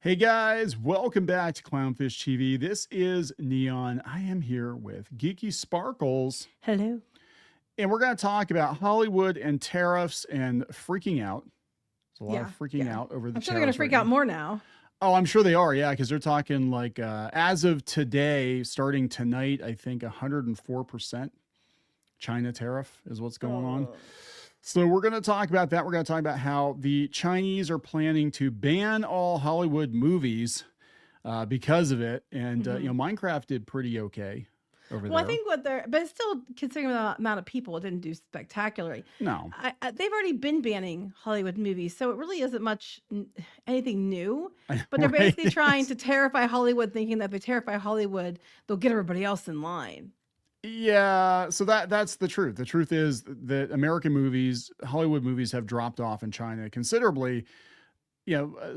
Hey guys, welcome back to Clownfish TV. This is Neon. I am here with Geeky Sparkles, Hello. and we're going to talk about Hollywood and tariffs and freaking out. There's a lot of Yeah, freaking yeah. out over the I'm sure they're gonna tariffs right freak out now. more now. Oh, I'm sure they are, yeah, because they're talking like as of today, starting tonight, I think 104% China tariff is what's going on. Oh. So we're going to talk about that. We're going to talk about how the Chinese are planning to ban all Hollywood movies because of it. And, Minecraft did pretty okay over Well, I there. think but still, considering the amount of people, it didn't do spectacularly. No. They've already been banning Hollywood movies, so it really isn't much anything new. But they're Right? basically trying to terrify Hollywood, thinking that if they terrify Hollywood, they'll get everybody else in line. Yeah, so that's the truth. The truth is that American movies, Hollywood movies have dropped off in China considerably,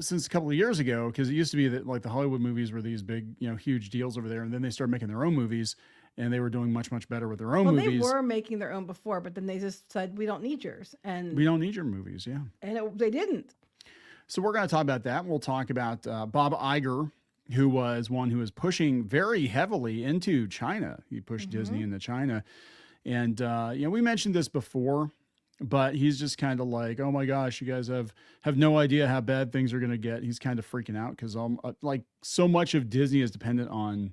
since a couple of years ago, because it used to be that like the Hollywood movies were these big, huge deals over there, and then they started making their own movies, and they were doing much, much better with their own Well, they movies. were making their own before, but then they just said we don't need yours, We don't need your movies, yeah. and they didn't. So we're going to talk about that. We'll talk about Bob Iger, who was one who was pushing very heavily into China. He pushed Disney into China. And, we mentioned this before, but he's just kind of like, oh my gosh, you guys have no idea how bad things are going to get. He's kind of freaking out because like so much of Disney is dependent on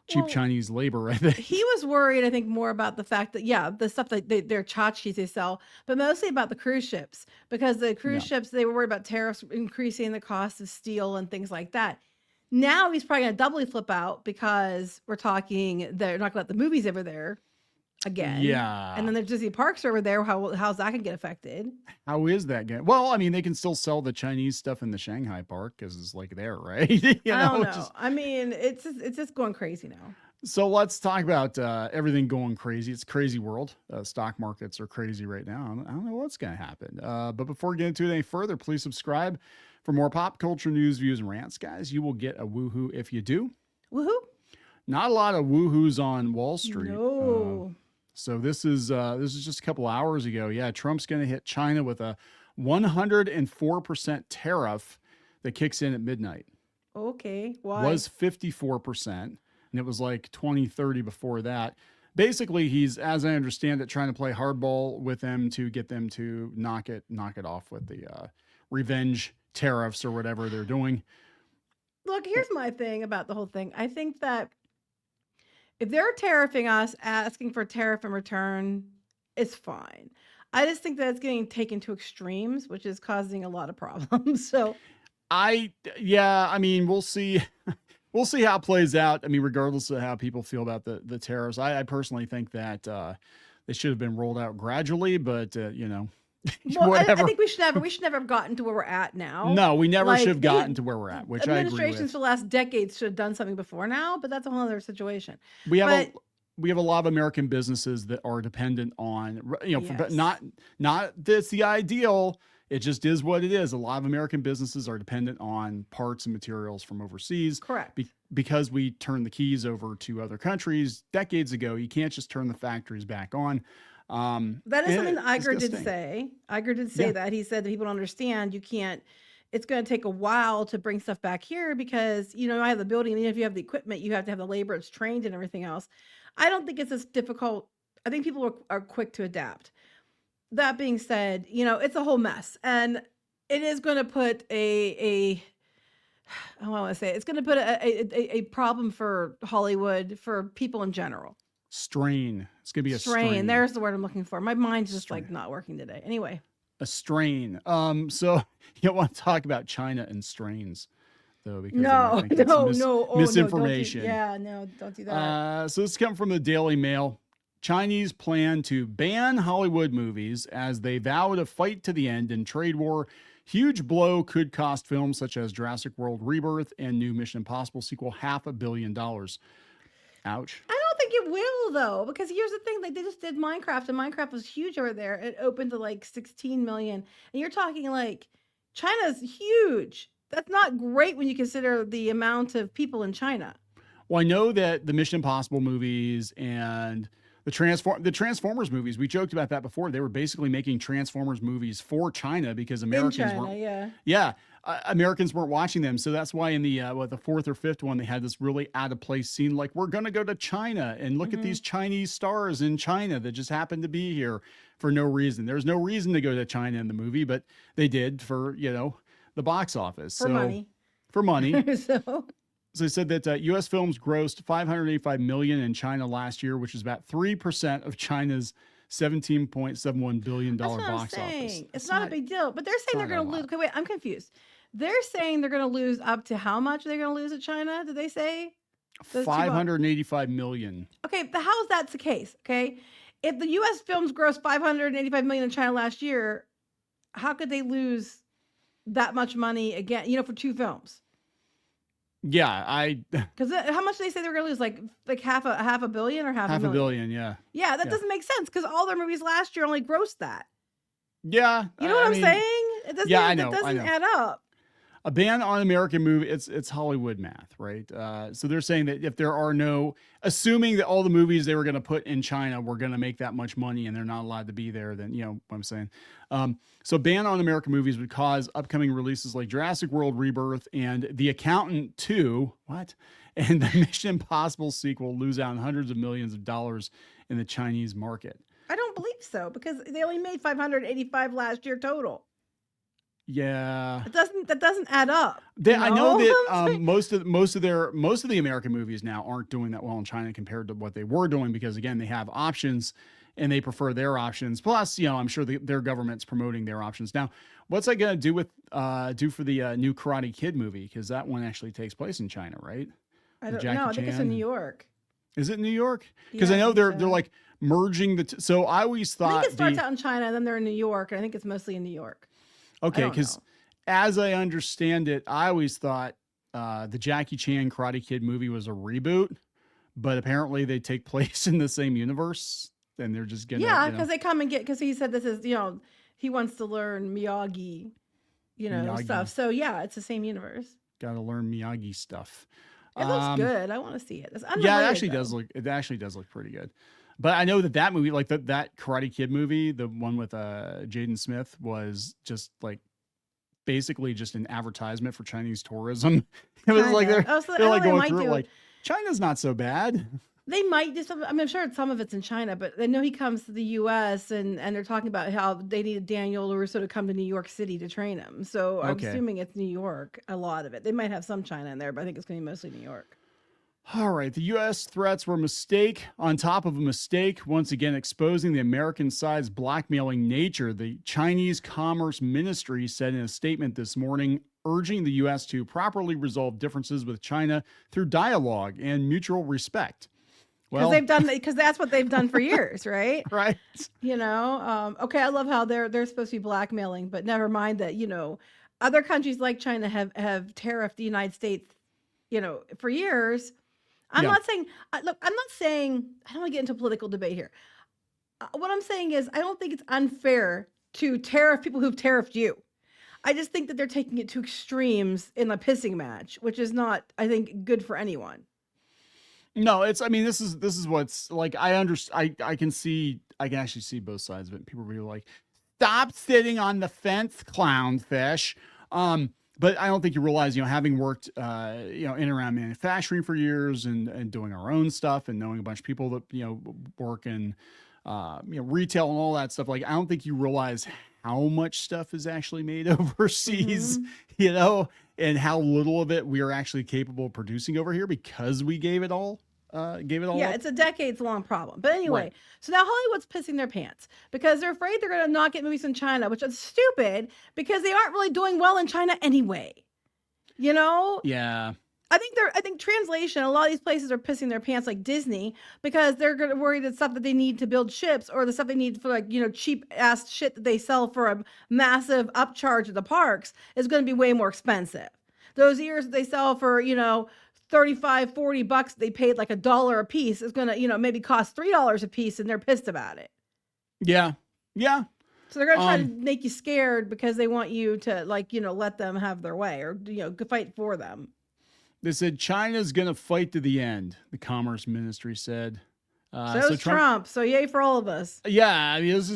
cheap Well, Chinese labor, I think. he was worried, I think, more about the fact that, yeah, the stuff that they're tchotchkes they sell, but mostly about the cruise ships, because the cruise Yeah. ships, they were worried about tariffs increasing the cost of steel and things like that. Now he's probably going to doubly flip out because we're talking they're not going to let the movies over there again. And Yeah. then there's Disney parks over there. How's that going to get affected? How is that going? Well, I mean, they can still sell the Chinese stuff in the Shanghai park because it's like there, right? I don't know. Just I mean, it's just going crazy now. so let's talk about everything going crazy. It's a crazy world. Stock markets are crazy right now. I don't know what's going to happen. But before we get into it any further, please subscribe for more pop culture news, views, and rants, guys. You will get a woohoo if you do. Woohoo! Not a lot of woohoos on Wall Street. No. So this is just a couple hours ago. Yeah, Trump's going to hit China with a 104% tariff that kicks in at midnight. Okay. Why? Was 54%. And it was like 20, 30 before that. Basically, he's, as I understand it, trying to play hardball with them to get them to knock it off with the revenge tariffs or whatever they're doing. Look, here's my thing about the whole thing. I think that if they're tariffing us, asking for a tariff in return, it's fine. I just think that it's getting taken to extremes, which is causing a lot of problems. So, I mean, we'll see. We'll see how it plays out. I mean, regardless of how people feel about the tariffs, I personally think that they should have been rolled out gradually, but well, I whatever. think we should never have gotten to where we're at now. No, we never should have Like gotten to where we're at, which I agree administrations with. for the last decades should have done something before now, but that's a whole other situation. We have But we have a lot of American businesses that are dependent on, but yes, not that's the ideal. It just is what it is. A lot of American businesses are dependent on parts and materials from overseas correct. because we turned the keys over to other countries decades ago. You can't just turn the factories back on. That is something And that it's Iger gonna did stink. say. Iger did say Yeah. that. He said that people don't understand you can't, it's going to take a while to bring stuff back here because, I have the building. And even if you have the equipment, you have to have the labor, it's trained and everything else. I don't think it's as difficult. I think people are quick to adapt. That being said, it's a whole mess. And it is going to put I want to say it's going to put a problem for Hollywood, for people in general. Strain. It's gonna be a Strain. strain. There's the word I'm looking for. My mind's just like Strain. not working today. Anyway. A strain. So you want to talk about China and strains, though, because they might No, think it's no. Oh, no, don't do, misinformation. yeah, no, don't do that. So this comes from the Daily Mail. Chinese plan to ban Hollywood movies as they vow to fight to the end in trade war. Huge blow could cost films such as Jurassic World Rebirth and new Mission Impossible sequel $500 million. Ouch. I don't think it will though, because here's the thing: like they just did Minecraft, and Minecraft was huge over there. It opened to like 16 million, and you're talking like China's huge. That's not great when you consider the amount of people in China. Well, I know that the Mission Impossible movies and The Transformers movies, we joked about that before. They were basically making Transformers movies for China because In Americans China, weren't. yeah. Yeah, Americans weren't watching them, so that's why in the the fourth or fifth one they had this really out of place scene, like we're gonna go to China and look at Hmm. these Chinese stars in China that just happened to be here for no reason. There's no reason to go to China in the movie, but they did for the box office. For So money. for money. So So they said that U.S. films grossed 585 million in China last year, which is about 3% of China's 17.71 billion that's dollar what I'm box office. saying. It's That's not a big deal. But they're saying they're not a going to lose. lot. Okay, wait, I'm confused. They're saying they're going to lose up to how much they're going to lose at China? Did they say? Those two 585 million. Okay, but how is that the case? Okay, if the U.S. films grossed 585 million in China last year, how could they lose that much money again? For two films. Yeah, Because how much did they say they were going to lose? Like half a billion or half half a a million? billion. Yeah, Yeah, that yeah, doesn't make sense because all their movies last year only grossed that. yeah. You know what I I'm mean, saying? It doesn't. yeah, I It know, I doesn't know. add up. A ban on American movie, it's Hollywood math, right? So they're saying that if there are no, assuming that all the movies they were going to put in China were going to make that much money and they're not allowed to be there, then you know what I'm saying. So ban on American movies would cause upcoming releases like Jurassic World Rebirth and The Accountant 2, what? And the Mission Impossible sequel lose out on hundreds of millions of dollars in the Chinese market. I don't believe so because they only made 585 last year total. Yeah. That doesn't add up. I know that what I'm saying? most of the American movies now aren't doing that well in China compared to what they were doing because again they have options and they prefer their options. Plus, I'm sure their government's promoting their options. Now, what's that going to do with do for the new Karate Kid movie? Because that one actually takes place in China, right? I With don't know. I think it's in New Chan. York. Is it New York? Because Yeah, I I know think they're so. like merging so I always I think thought it starts out in China and then they're in New York. And I think it's mostly in New York. I okay, don't because know. as I understand it, I always thought the Jackie Chan Karate Kid movie was a reboot, but apparently they take place in the same universe, and they're just gonna, Yeah, because they come and because he said this is, he wants to learn Miyagi, stuff. Miyagi. So yeah, it's the same universe. Got to learn Miyagi stuff. It looks good. I want to see it. It's Yeah, unrelated, it actually does look pretty good. But I know that movie, like that Karate Kid movie, the one with Jaden Smith, was just like basically just an advertisement for Chinese tourism. It was like Kinda. Oh, so I they're know like they going might through it do. like China's not so bad. They might do some. I mean, I'm sure some of it's in China, but I know he comes to the U.S. and they're talking about how they needed Daniel LaRusso to come to New York City to train him. So I'm Okay. assuming it's New York. A lot of it. They might have some China in there, but I think it's going to be mostly New York. All right. The U.S. threats were a mistake on top of a mistake, once again exposing the American side's blackmailing nature. The Chinese Commerce Ministry said in a statement this morning, urging the U.S. to properly resolve differences with China through dialogue and mutual respect. Because Well, because that's what they've done for years, right? right. Okay, I love how they're supposed to be blackmailing, but never mind that, other countries like China have tariffed the United States, for years. I'm Yeah. not saying look, I'm not saying I don't want to get into a political debate here. What I'm saying is I don't think it's unfair to tariff people who've tariffed you. I just think that they're taking it to extremes in a pissing match, which is not, I think, good for anyone. No, I mean, this is what's like, I can actually see both sides of it. People be like, stop sitting on the fence, clownfish. But I don't think you realize, having worked, in and around manufacturing for years and doing our own stuff and knowing a bunch of people that, work in, retail and all that stuff. Like, I don't think you realize how much stuff is actually made overseas, Mhm. And how little of it we are actually capable of producing over here because we gave it all Yeah, up. it's a decades-long problem. But anyway, Right. so now Hollywood's pissing their pants because they're afraid they're going to not get movies in China, which is stupid because they aren't really doing well in China anyway. You know? Yeah. I think translation, a lot of these places are pissing their pants like Disney because they're going to worry that stuff that they need to build ships or the stuff they need for cheap ass shit that they sell for a massive upcharge at the parks is going to be way more expensive. Those ears that they sell for, 35, $40 they paid like $1 a piece is going to, maybe cost $3 a piece and they're pissed about it. Yeah. Yeah. So they're going to try to make you scared because they want you to let them have their way or, fight for them. They said China's going to fight to the end, the Commerce Ministry said. So's Trump, Trump. So yay for all of us. yeah, I mean, this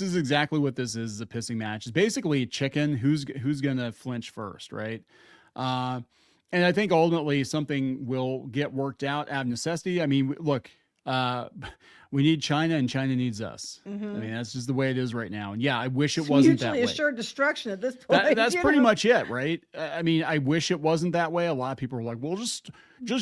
is exactly what this is a pissing match. It's basically chicken. Who's gonna flinch first, right? Uh, and I think ultimately something will get worked out of necessity. I mean, look, uh, we need China and China needs us. I mean, that's just the way it is right now. And yeah, I wish it It's wasn't that mutually way. assured destruction at this point. That's you pretty know? much it, right? I mean, I wish it wasn't that way. A lot of people are like, well, just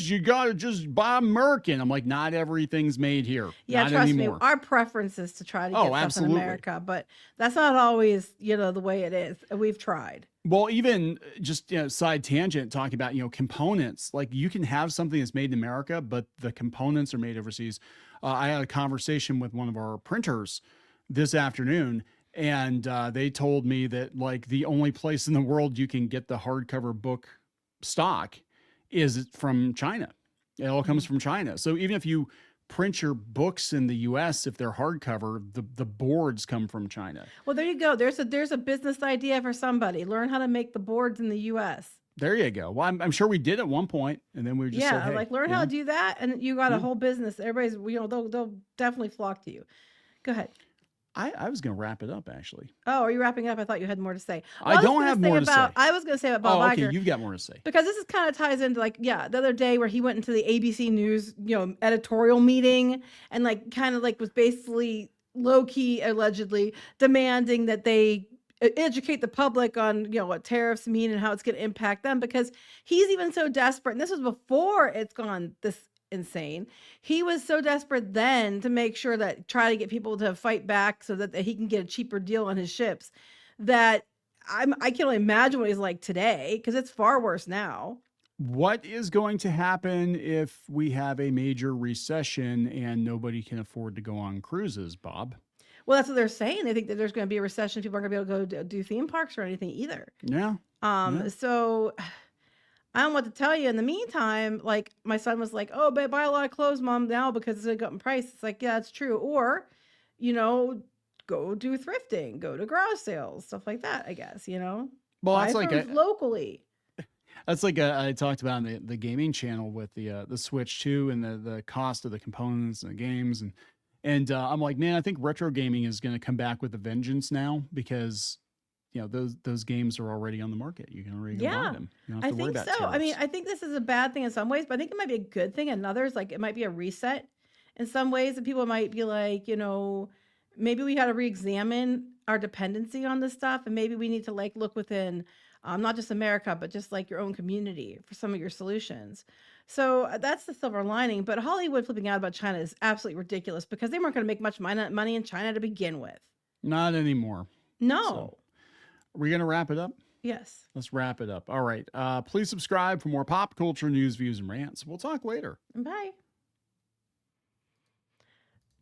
you gotta just buy American. I'm like, not everything's made here. Yeah, Not trust anymore. me. Our preference is to try to Oh, get stuff absolutely. in America, but that's not always, the way it is. We've tried. Well, even just side tangent talking about components. Like you can have something that's made in America, but the components are made overseas. I had a conversation with one of our printers this afternoon, and they told me that like the only place in the world you can get the hardcover book stock is from China. It all comes from China. So even if you print your books in the US, if they're hardcover, the boards come from China. Well, there you go. There's a business idea for somebody. Learn how to make the boards in the U.S. There you go. Well, I'm sure we did at one point, and then we just said, Yeah, hey, like learn how to do that, and you got a Yeah. whole business. Everybody's, they'll definitely flock to you. Go ahead. I was going to wrap it up, actually. Oh, are you wrapping up? I thought you had more to say. I don't have more to say. I was going to say about Bob Oh, okay. Iger. You've got more to say. Because this is kind of ties into like, yeah, the other day where he went into the ABC News, editorial meeting and like kind of like was basically low key allegedly demanding that they educate the public on, what tariffs mean and how it's going to impact them, because he's even so desperate. And this was before it's gone this insane. He was so desperate then to make sure that try to get people to fight back so that he can get a cheaper deal on his ships, that I can only imagine what he's like today, because it's far worse now. What is going to happen if we have a major recession and nobody can afford to go on cruises, Bob? Well, that's what they're saying. They think that there's going to be a recession. People aren't going to be able to go do theme parks or anything either. Yeah. Yeah. So I don't know what to tell you. In the meantime, like my son was like, "Oh, but buy a lot of clothes, Mom, now because it's got in price." It's like, yeah, that's true. Or, go do thrifting, go to garage sales, stuff like that. I guess Well, buy that's like from locally. I talked about on the gaming channel with the Switch 2 and the cost of the components and the games and I'm like, man, I think retro gaming is going to come back with a vengeance now because those games are already on the market. You can already go buy Yeah, them. You don't I have to worry think about so. I mean, tariffs. I think this is a bad thing in some ways, but I think it might be a good thing in others. Like it might be a reset in some ways that people might be like, maybe we got to re-examine our dependency on this stuff, and maybe we need to like look within not just America, but just like your own community for some of your solutions. So that's the silver lining. But Hollywood flipping out about China is absolutely ridiculous because they weren't going to make much money in China to begin with. Not anymore. So, No. are we going to wrap it up? Yes. Let's wrap it up. All right. Please subscribe for more pop culture news, views, and rants. We'll talk later. Bye.